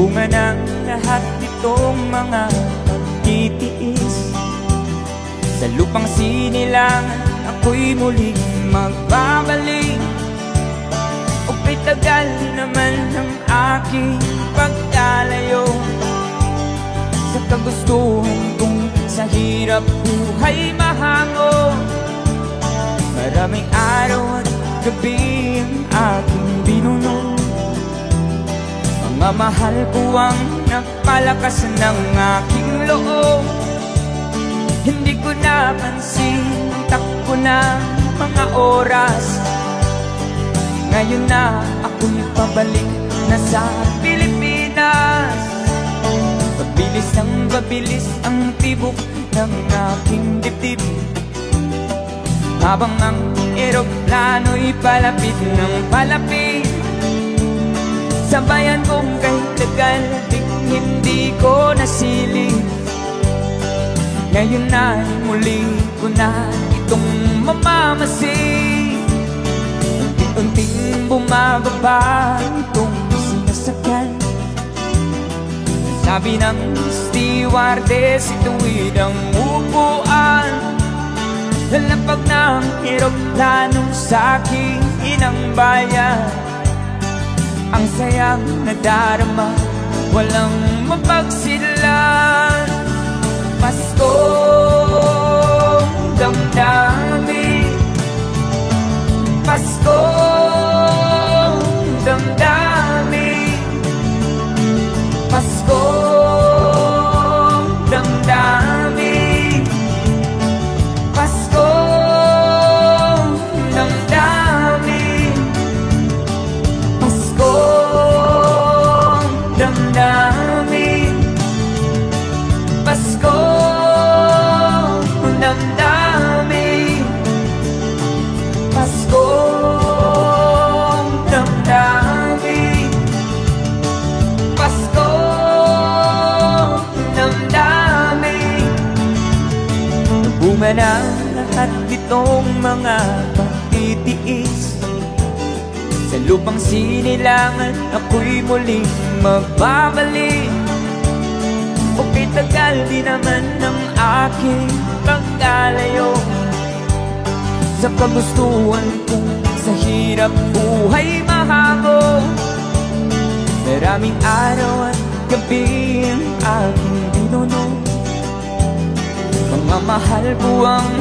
Bunga ng lahat itong mga pagtitiis. Sa lupang sinilangan ako'y muling magbabalik. O kay tagal naman ng aking pagkalayo sa kagustuhan kong sa hirap buhay mahango. Maraming araw at gabi ang aking binuno. Mga mahal ko ang napalakas ng aking loob. Hindi ko napansin, takbo na mga oras. Ngayon na ako'y pabalik na sa Pilipinas. Pabilis ang pabilis ang tibok ng aking dibdib, habang ang eroplano'y palapit ng palapit. Sa bayan kong kay tagal hindi ko nasilip. Ngayon na muli ko na itong mamamasid. Unti-unting bumababa itong sinasakyan. Sabi ng stewardess, ituwid ang upuan. Lalapag ng eroplanong sa aking inang bayan. Ang sayang nadarama, walang mapagsidlan. Paskong damdamin, Paskong damdamin, Paskong damdamin, Paskong damdamin, Paskong damdamin, Paskong damdamin, Paskong damdamin, Paskong damdamin. Bunga ng lahat itong mga pagtitiis. Sa lupang sinilangan ako'y muling magbabalik. O kay tagal di naman ng aking pagkalayo sa kagustuhan kong sa hirap buhay mahango. Maraming araw at gabi ang aking binuno. Mga mahal ko ang